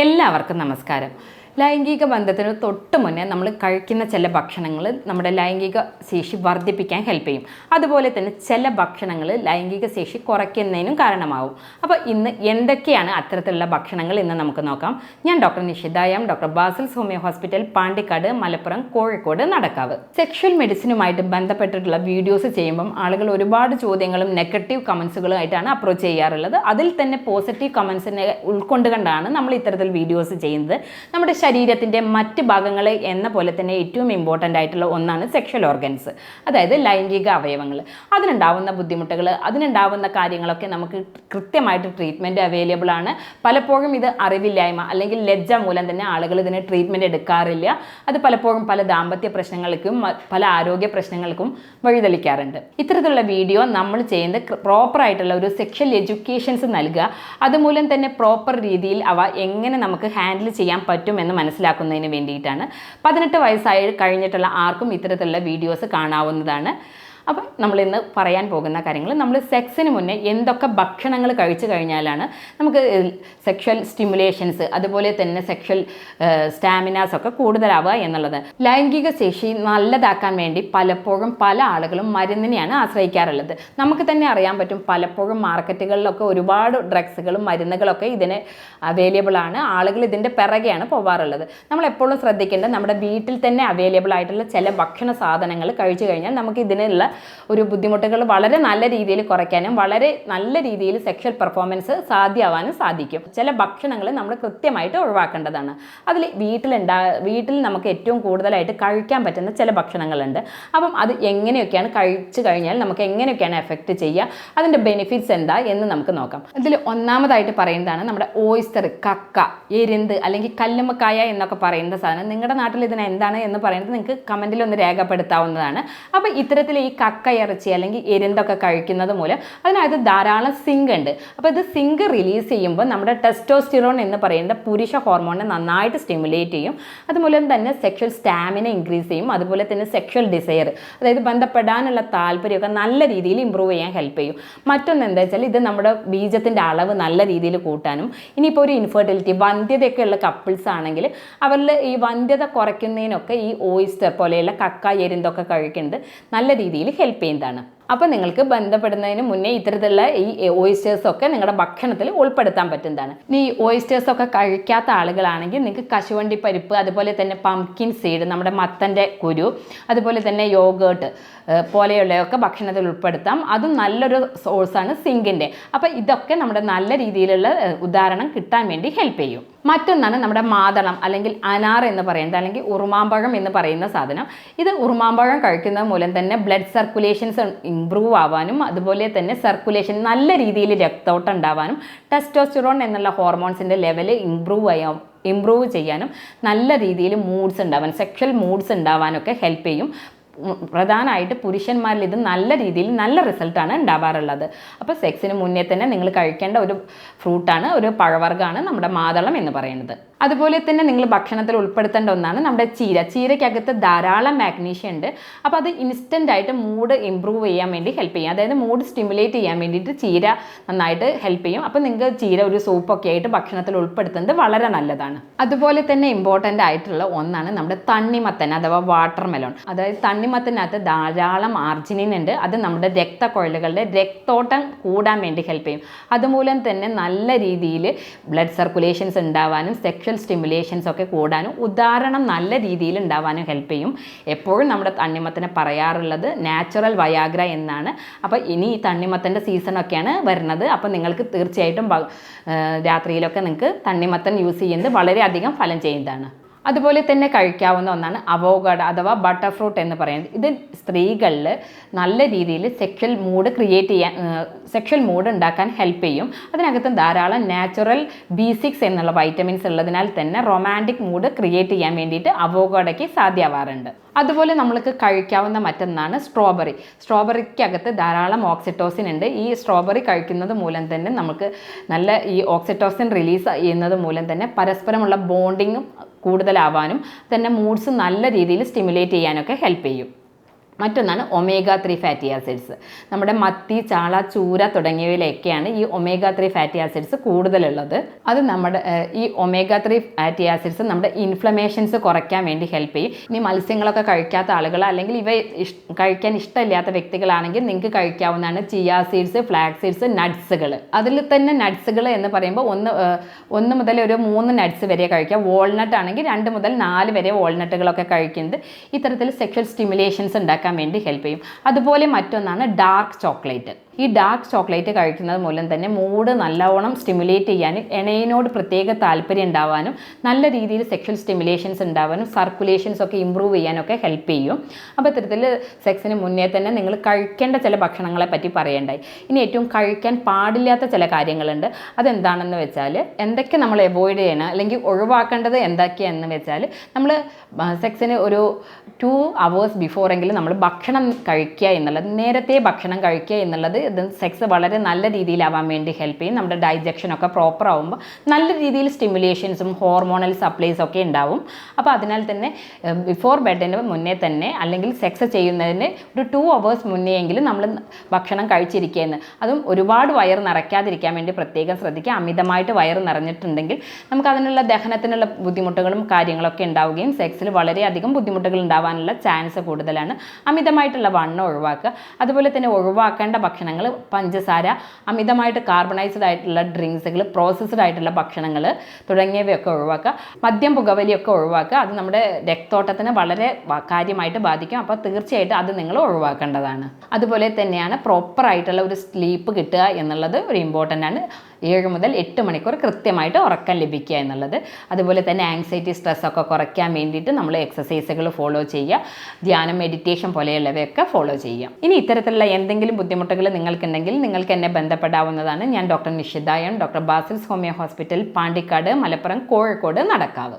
എല്ലാവർക്കും നമസ്കാരം. ലൈംഗിക ബന്ധത്തിന് തൊട്ട് മുന്നേ നമ്മൾ കഴിക്കുന്ന ചില ഭക്ഷണങ്ങൾ നമ്മുടെ ലൈംഗിക ശേഷി വർദ്ധിപ്പിക്കാൻ ഹെൽപ്പ് ചെയ്യും. അതുപോലെ തന്നെ ചില ഭക്ഷണങ്ങൾ ലൈംഗിക ശേഷി കുറയ്ക്കുന്നതിനും കാരണമാവും. അപ്പോൾ ഇന്ന് എന്തൊക്കെയാണ് അത്തരത്തിലുള്ള ഭക്ഷണങ്ങൾ എന്ന് നമുക്ക് നോക്കാം. ഞാൻ doctor Nishitha M, doctor Basil's homoeo hospital, Pandikkad, Malappuram, Kozhikode, Nadakkavu. Sexual മെഡിസിനുമായിട്ട് ബന്ധപ്പെട്ടിട്ടുള്ള വീഡിയോസ് ചെയ്യുമ്പം ആളുകൾ ഒരുപാട് ചോദ്യങ്ങളും നെഗറ്റീവ് കമൻസുകളും ആയിട്ടാണ് അപ്രോച്ച് ചെയ്യാറുള്ളത്. അതിൽ തന്നെ പോസിറ്റീവ് കമൻസിനെ ഉൾക്കൊണ്ടുകൊണ്ടാണ് നമ്മൾ ഇത്തരത്തിൽ വീഡിയോസ് ചെയ്യുന്നത്. നമ്മുടെ ശരീരത്തിൻ്റെ മറ്റ് ഭാഗങ്ങൾ എന്ന പോലെ തന്നെ ഏറ്റവും ഇമ്പോർട്ടൻ്റ് ആയിട്ടുള്ള ഒന്നാണ് സെക്ഷൽ ഓർഗൻസ്, അതായത് ലൈംഗിക അവയവങ്ങൾ. അതിനുണ്ടാവുന്ന ബുദ്ധിമുട്ടുകൾ, അതിനുണ്ടാവുന്ന കാര്യങ്ങളൊക്കെ നമുക്ക് കൃത്യമായിട്ട് ട്രീറ്റ്മെൻറ്റ് അവൈലബിൾ ആണ്. പലപ്പോഴും ഇത് അറിവില്ലായ്മ അല്ലെങ്കിൽ ലജ്ജ മൂലം തന്നെ ആളുകൾ ഇതിന് ട്രീറ്റ്മെൻറ്റ് എടുക്കാറില്ല. അത് പലപ്പോഴും പല ദാമ്പത്യ പ്രശ്നങ്ങൾക്കും പല ആരോഗ്യ പ്രശ്നങ്ങൾക്കും വഴിതെളിക്കാറുണ്ട്. ഇത്തരത്തിലുള്ള വീഡിയോ നമ്മൾ ചെയ്യുന്നത് പ്രോപ്പറായിട്ടുള്ള ഒരു സെക്ഷൽ എഡ്യൂക്കേഷൻസ് നൽകുക, അതുമൂലം തന്നെ പ്രോപ്പർ രീതിയിൽ അവ എങ്ങനെ നമുക്ക് ഹാൻഡിൽ ചെയ്യാൻ പറ്റുമെന്ന് മനസ്സിലാക്കുന്നതിന് വേണ്ടിയിട്ടാണ്. 18 വയസ്സായി കഴിഞ്ഞിട്ടുള്ള ആർക്കും ഇത്തരത്തിലുള്ള വീഡിയോസ് കാണാവുന്നതാണ്. അപ്പം നമ്മളിന്ന് പറയാൻ പോകുന്ന കാര്യങ്ങൾ, നമ്മൾ സെക്സിന് മുന്നേ എന്തൊക്കെ ഭക്ഷണങ്ങൾ കഴിച്ചു കഴിഞ്ഞാലാണ് നമുക്ക് സെക്ഷൽ സ്റ്റിമുലേഷൻസ് അതുപോലെ തന്നെ സെക്ഷൽ സ്റ്റാമിനാസ് ഒക്കെ കൂടുതലാവുക എന്നുള്ളത്. ലൈംഗിക ശേഷി നല്ലതാക്കാൻ വേണ്ടി പലപ്പോഴും പല ആളുകളും മരുന്നിനെയാണ് ആശ്രയിക്കാറുള്ളത്. നമുക്ക് തന്നെ അറിയാൻ പറ്റും, പലപ്പോഴും മാർക്കറ്റുകളിലൊക്കെ ഒരുപാട് ഡ്രഗ്സുകളും മരുന്നുകളൊക്കെ ഇതിന് അവൈലബിൾ ആണ്. ആളുകൾ ഇതിൻ്റെ പിറകെയാണ് പോകാറുള്ളത്. നമ്മൾ എപ്പോഴും ശ്രദ്ധിക്കേണ്ടത്, നമ്മുടെ വീട്ടിൽ തന്നെ അവൈലബിൾ ആയിട്ടുള്ള ചില ഭക്ഷണ സാധനങ്ങൾ കഴിച്ചു കഴിഞ്ഞാൽ നമുക്ക് ഇതിനുള്ള ഒരു ബുദ്ധിമുട്ടുകൾ വളരെ നല്ല രീതിയിൽ കുറയ്ക്കാനും വളരെ നല്ല രീതിയിൽ സെക്ഷൽ പെർഫോമൻസ് സാധ്യമാവാനും സാധിക്കും. ചില ഭക്ഷണങ്ങൾ നമ്മൾ കൃത്യമായിട്ട് ഒഴിവാക്കേണ്ടതാണ്. അതിൽ വീട്ടിൽ നമുക്ക് ഏറ്റവും കൂടുതലായിട്ട് കഴിക്കാൻ പറ്റുന്ന ചില ഭക്ഷണങ്ങളുണ്ട്. അപ്പം അത് എങ്ങനെയൊക്കെയാണ് കഴിച്ചു കഴിഞ്ഞാൽ നമുക്ക് എങ്ങനെയൊക്കെയാണ് എഫക്റ്റ് ചെയ്യുക, അതിൻ്റെ ബെനിഫിറ്റ്സ് എന്താ എന്ന് നമുക്ക് നോക്കാം. ഇതിൽ ഒന്നാമതായിട്ട് പറയുന്നതാണ് നമ്മുടെ ഓയിസ്റ്റർ, കക്ക, എരുന്ത് അല്ലെങ്കിൽ കല്ലുമ്മക്കായ എന്നൊക്കെ പറയുന്ന സാധനം. നിങ്ങളുടെ നാട്ടിൽ ഇതിന് എന്താണ് എന്ന് പറയുന്നത് നിങ്ങൾക്ക് കമൻറ്റിൽ ഒന്ന് രേഖപ്പെടുത്താവുന്നതാണ്. അപ്പോൾ ഇത്തരത്തിൽ ഈ കക്ക ഇറച്ചി അല്ലെങ്കിൽ എരുന്തൊക്കെ കഴിക്കുന്നത് മൂലം അതിനകത്ത് ധാരാളം സിങ്ക് ഉണ്ട്. അപ്പോൾ ഇത് സിങ്ക് റിലീസ് ചെയ്യുമ്പോൾ നമ്മുടെ ടെസ്റ്റോസ്റ്റിറോൺ എന്ന് പറയുന്ന പുരുഷ ഹോർമോണിനെ നന്നായിട്ട് സ്റ്റിമുലേറ്റ് ചെയ്യും. അതുമൂലം തന്നെ സെക്ഷൽ സ്റ്റാമിന ഇൻക്രീസ് ചെയ്യും. അതുപോലെ തന്നെ സെക്ഷൽ ഡിസയർ, അതായത് ബന്ധപ്പെടാനുള്ള താല്പര്യമൊക്കെ നല്ല രീതിയിൽ ഇമ്പ്രൂവ് ചെയ്യാൻ ഹെൽപ്പ് ചെയ്യും. മറ്റൊന്ന് എന്താ വെച്ചാൽ ഇത് നമ്മുടെ ബീജത്തിൻ്റെ അളവ് നല്ല രീതിയിൽ കൂട്ടാനും, ഇനിയിപ്പോൾ ഒരു ഇൻഫെർട്ടിലിറ്റി വന്ധ്യതയൊക്കെ ഉള്ള കപ്പിൾസ് ആണെങ്കിൽ അവരിൽ ഈ വന്ധ്യത കുറയ്ക്കുന്നതിനൊക്കെ ഈ ഓയിസ്റ്റർ പോലെയുള്ള കക്ക, എരുന്തൊക്കെ കഴിക്കുന്നത് നല്ല രീതിയിൽ ഹെൽപ്പ് ചെയ്യുന്നതാണ്. അപ്പോൾ നിങ്ങൾക്ക് ബന്ധപ്പെടുന്നതിന് മുന്നേ ഇത്തരത്തിലുള്ള ഈ ഓയിസ്റ്റേഴ്സൊക്കെ നിങ്ങളുടെ ഭക്ഷണത്തിൽ ഉൾപ്പെടുത്താൻ പറ്റുന്നതാണ്. ഇനി ഈ ഓയിസ്റ്റേഴ്സൊക്കെ കഴിക്കാത്ത ആളുകളാണെങ്കിൽ നിങ്ങൾക്ക് കശുവണ്ടി പരിപ്പ്, അതുപോലെ തന്നെ പംകിൻ സീഡ്, നമ്മുടെ മത്തൻ്റെ കുരു, അതുപോലെ തന്നെ യോഗേർട്ട് പോലെയുള്ളതൊക്കെ ഭക്ഷണത്തിൽ ഉൾപ്പെടുത്താം. അതും നല്ലൊരു സോഴ്സാണ് സിങ്കിൻ്റെ. അപ്പോൾ ഇതൊക്കെ നമ്മുടെ നല്ല രീതിയിലുള്ള ഉദാഹരണം കിട്ടാൻ വേണ്ടി ഹെൽപ്പ് ചെയ്യും. മറ്റൊന്നാണ് നമ്മുടെ മാതളം അല്ലെങ്കിൽ അനാർ എന്ന് പറയുന്നത്, അല്ലെങ്കിൽ ഉറുമാമ്പഴം എന്ന് പറയുന്ന സാധനം. ഇത് ഉറുമാമ്പഴം കഴിക്കുന്നത് മൂലം തന്നെ ബ്ലഡ് സർക്കുലേഷൻസ് ഇംപ്രൂവ് ആവാനും, അതുപോലെ തന്നെ സർക്കുലേഷൻ നല്ല രീതിയിൽ രക്തോട്ടം ഉണ്ടാവാനും, ടെസ്റ്റോസ്റ്റിറോൺ എന്നുള്ള ഹോർമോൺസിൻ്റെ ലെവൽ ഇംപ്രൂവ് ചെയ്യാനും, നല്ല രീതിയിൽ മൂഡ്സ് ഉണ്ടാവാൻ, സെക്ഷൽ മൂഡ്സ് ഉണ്ടാവാനൊക്കെ ഹെൽപ്പ് ചെയ്യും. പ്രധാനമായിട്ട് പുരുഷന്മാരിൽ ഇത് നല്ല രീതിയിൽ നല്ല റിസൾട്ടാണ് ഉണ്ടാവാറുള്ളത്. അപ്പോൾ സെക്സിന് മുന്നേ തന്നെ നിങ്ങൾ കഴിക്കേണ്ട ഒരു ഫ്രൂട്ടാണ്, ഒരു പഴവർഗ്ഗമാണ് നമ്മുടെ മാതളം എന്ന് പറയുന്നത്. അതുപോലെ തന്നെ നിങ്ങൾ ഭക്ഷണത്തിൽ ഉൾപ്പെടുത്തേണ്ട ഒന്നാണ് നമ്മുടെ ചീര. ചീരയ്ക്കകത്ത് ധാരാളം മാഗ്നീഷ്യം ഉണ്ട്. അപ്പോൾ അത് ഇൻസ്റ്റൻ്റായിട്ട് മൂഡ് ഇമ്പ്രൂവ് ചെയ്യാൻ വേണ്ടി ഹെൽപ്പ് ചെയ്യും. അതായത് മൂഡ് സ്റ്റിമുലേറ്റ് ചെയ്യാൻ വേണ്ടിയിട്ട് ചീര നന്നായിട്ട് ഹെൽപ്പ് ചെയ്യും. അപ്പോൾ നിങ്ങൾക്ക് ചീര ഒരു സൂപ്പൊക്കെ ആയിട്ട് ഭക്ഷണത്തിൽ ഉൾപ്പെടുത്തുന്നത് വളരെ നല്ലതാണ്. അതുപോലെ തന്നെ ഇമ്പോർട്ടൻ്റ് ആയിട്ടുള്ള ഒന്നാണ് നമ്മുടെ തണ്ണിമത്തൻ അഥവാ വാട്ടർ മെലോൺ. അതായത് തണ്ണിമത്തനകത്ത് ധാരാളം ആർജിനിൻ ഉണ്ട്. അത് നമ്മുടെ രക്തക്കുഴലുകളുടെ രക്തോട്ടം കൂടാൻ വേണ്ടി ഹെൽപ്പ് ചെയ്യും. അതുമൂലം തന്നെ നല്ല രീതിയിൽ ബ്ലഡ് സർക്കുലേഷൻസ് ഉണ്ടാവാനും സെക്ഷൽ സ്റ്റിമുലേഷൻസ് ഒക്കെ കൂടാനും ഉദാഹരണം നല്ല രീതിയിൽ ഉണ്ടാവാനും ഹെൽപ്പ് ചെയ്യും. എപ്പോഴും നമ്മുടെ തണ്ണിമത്തനെ പറയാറുള്ളത് നാച്ചുറൽ വയാഗ്ര എന്നാണ്. അപ്പോൾ ഇനി ഈ തണ്ണിമത്തൻ്റെ സീസണൊക്കെയാണ് വരുന്നത്. അപ്പോൾ നിങ്ങൾക്ക് തീർച്ചയായിട്ടും രാത്രിയിലൊക്കെ നിങ്ങൾക്ക് തണ്ണിമത്തൻ യൂസ് ചെയ്യുന്നത് വളരെയധികം ഫലം ചെയ്യുന്നതാണ്. അതുപോലെ തന്നെ കഴിക്കാവുന്ന ഒന്നാണ് അവോക്കാഡോ അഥവാ ബട്ടർ ഫ്രൂട്ട് എന്ന് പറയുന്നത്. ഇത് സ്ത്രീകളിൽ നല്ല രീതിയിൽ സെക്ഷൽ മൂഡ് ഉണ്ടാക്കാൻ ഹെൽപ്പ് ചെയ്യും. അതിനകത്ത് ധാരാളം നാച്ചുറൽ B6 എന്നുള്ള വൈറ്റമിൻസ് ഉള്ളതിനാൽ തന്നെ റൊമാൻറ്റിക് മൂഡ് ക്രിയേറ്റ് ചെയ്യാൻ വേണ്ടിയിട്ട് അവോക്കാഡോയ്ക്ക് സാധ്യമാവാറുണ്ട്. അതുപോലെ നമ്മൾക്ക് കഴിക്കാവുന്ന മറ്റൊന്നാണ് സ്ട്രോബെറി. സ്ട്രോബെറിക്കകത്ത് ധാരാളം ഓക്സിറ്റോസിൻ ഉണ്ട്. ഈ സ്ട്രോബെറി കഴിക്കുന്നത് മൂലം തന്നെ നമുക്ക് നല്ല ഈ ഓക്സിറ്റോസിൻ റിലീസ് ചെയ്യുന്നത് മൂലം തന്നെ പരസ്പരമുള്ള ബോണ്ടിങ്ങും കൂടുതലാവാനും തന്നെ മൂഡ്സ് നല്ല രീതിയിൽ സ്റ്റിമുലേറ്റ് ചെയ്യാനൊക്കെ ഹെൽപ്പ് ചെയ്യും. മറ്റൊന്നാണ് ഒമേഗ 3 ഫാറ്റി ആസിഡ്സ്. നമ്മുടെ മത്തി, ചാള, ചൂര തുടങ്ങിയവയിലൊക്കെയാണ് ഈ ഒമേഗ 3 ഫാറ്റി ആസിഡ്സ് കൂടുതലുള്ളത്. അത് നമ്മുടെ ഈ ഒമേഗ 3 ഫാറ്റി ആസിഡ്സ് നമ്മുടെ ഇൻഫ്ലമേഷൻസ് കുറയ്ക്കാൻ വേണ്ടി ഹെൽപ്പ് ചെയ്യും. ഇനി മത്സ്യങ്ങളൊക്കെ കഴിക്കാത്ത ആളുകൾ അല്ലെങ്കിൽ ഇവ കഴിക്കാൻ ഇഷ്ടമില്ലാത്ത വ്യക്തികളാണെങ്കിൽ നിങ്ങൾക്ക് കഴിക്കാവുന്നതാണ് ചിയ സീഡ്സ്, ഫ്ലാക്സ് സീഡ്സ്, നട്ട്സുകൾ. അതിൽ തന്നെ നട്ട്സുകൾ എന്ന് പറയുമ്പോൾ 1 മുതൽ 3 നട്ട്സ് വരെ കഴിക്കാം. വാൾനട്ട് ആണെങ്കിൽ 2 മുതൽ 4 വരെ വാൾനട്ടുകളൊക്കെ കഴിക്കുന്നത് ഇത്തരത്തിൽ സെക്ഷൽ സ്റ്റിമുലേഷൻസ് ഉണ്ടാക്കാൻ വേണ്ടി ഹെൽപ്പ് ചെയ്യും. അതുപോലെ മറ്റൊന്നാണ് ഡാർക്ക് ചോക്ലേറ്റ്. ഈ ഡാർക്ക് ചോക്ലേറ്റ് കഴിക്കുന്നത് മൂലം തന്നെ മൂഡ് നല്ലവണ്ണം സ്റ്റിമുലേറ്റ് ചെയ്യാനും ഇണയിനോട് പ്രത്യേക താല്പര്യം ഉണ്ടാവാനും നല്ല രീതിയിൽ സെക്ഷൽ സ്റ്റിമുലേഷൻസ് ഉണ്ടാവാനും സർക്കുലേഷൻസ് ഒക്കെ ഇമ്പ്രൂവ് ചെയ്യാനൊക്കെ ഹെൽപ്പ് ചെയ്യും. അപ്പോൾ ഇത്തരത്തിൽ സെക്സിന് മുന്നേ തന്നെ നിങ്ങൾ കഴിക്കേണ്ട ചില ഭക്ഷണങ്ങളെ പറ്റി പറയണ്ടായി. ഇനി ഏറ്റവും കഴിക്കാൻ പാടില്ലാത്ത ചില കാര്യങ്ങളുണ്ട്. അതെന്താണെന്ന് വെച്ചാൽ എന്തൊക്കെ നമ്മൾ അവോയ്ഡ് ചെയ്യണം അല്ലെങ്കിൽ ഒഴിവാക്കേണ്ടത് എന്തൊക്കെയാണെന്ന് വെച്ചാൽ നമ്മൾ സെക്സിന് ഒരു 2 hours ബിഫോറെങ്കിലും നമ്മൾ ഭക്ഷണം കഴിക്കുക എന്നുള്ളത്, നേരത്തെ ഭക്ഷണം കഴിക്കുക എന്നുള്ളത് ഇത് സെക്സ് വളരെ നല്ല രീതിയിലാവാൻ വേണ്ടി ഹെൽപ്പ് ചെയ്യും. നമ്മുടെ ഡൈജക്ഷനൊക്കെ പ്രോപ്പർ ആകുമ്പോൾ നല്ല രീതിയിൽ സ്റ്റിമുലേഷൻസും ഹോർമോണൽ സപ്ലൈസ് ഒക്കെ ഉണ്ടാവും. അപ്പോൾ അതിനാൽ തന്നെ ബിഫോർ ബെഡിന് മുന്നേ തന്നെ അല്ലെങ്കിൽ സെക്സ് ചെയ്യുന്നതിന് ഒരു 2 hours മുന്നേയെങ്കിലും നമ്മൾ ഭക്ഷണം കഴിച്ചിരിക്കുകയെന്ന്. അതും ഒരുപാട് വയറ് നിറയ്ക്കാതിരിക്കാൻ വേണ്ടി പ്രത്യേകം ശ്രദ്ധിക്കുക. അമിതമായിട്ട് വയറ് നിറഞ്ഞിട്ടുണ്ടെങ്കിൽ നമുക്ക് അതിനുള്ള ദഹനത്തിനുള്ള ബുദ്ധിമുട്ടുകളും കാര്യങ്ങളൊക്കെ ഉണ്ടാവുകയും സെക്സിൽ വളരെയധികം ബുദ്ധിമുട്ടുകൾ ഉണ്ടാവാനുള്ള ചാൻസ് കൂടുതലാണ്. അമിതമായിട്ടുള്ള വണ്ണം ഒഴിവാക്കുക. അതുപോലെ തന്നെ ഒഴിവാക്കേണ്ട ഭക്ഷണങ്ങൾ പഞ്ചസാര, അമിതമായിട്ട് കാർബണൈസ്ഡ് ആയിട്ടുള്ള ഡ്രിങ്ക്സുകൾ, പ്രോസസ്ഡ് ആയിട്ടുള്ള ഭക്ഷണങ്ങൾ തുടങ്ങിയവയൊക്കെ ഒഴിവാക്കുക. മദ്യം, പുകവലിയൊക്കെ ഒഴിവാക്കുക. അത് നമ്മുടെ രക്തോട്ടത്തിന് വളരെ കാര്യമായിട്ട് ബാധിക്കും. അപ്പോൾ തീർച്ചയായിട്ടും അത് നിങ്ങൾ ഒഴിവാക്കേണ്ടതാണ്. അതുപോലെ തന്നെയാണ് പ്രോപ്പർ ആയിട്ടുള്ള ഒരു സ്ലീപ്പ് കിട്ടുക എന്നുള്ളത് ഒരു ഇമ്പോർട്ടൻ്റ് ആണ്. 7 മുതൽ 8 മണിക്കൂർ കൃത്യമായിട്ട് ഉറക്കം ലഭിക്കുക എന്നുള്ളത്. അതുപോലെ തന്നെ ആങ്സൈറ്റി, സ്ട്രെസ്സൊക്കെ കുറയ്ക്കാൻ വേണ്ടിയിട്ട് നമ്മൾ എക്സസൈസുകൾ ഫോളോ ചെയ്യുക. ധ്യാനം, മെഡിറ്റേഷൻ പോലെയുള്ളവയൊക്കെ ഫോളോ ചെയ്യുക. ഇനി ഇത്തരത്തിലുള്ള എന്തെങ്കിലും ബുദ്ധിമുട്ടുകൾ നിങ്ങൾക്കുണ്ടെങ്കിൽ നിങ്ങൾക്ക് എന്നെ ബന്ധപ്പെടാവുന്നതാണ്. ഞാൻ doctor Nishitha M, doctor Basil's homoeo hospital, Pandikkad, Malappuram, Kozhikode, Nadakkavu.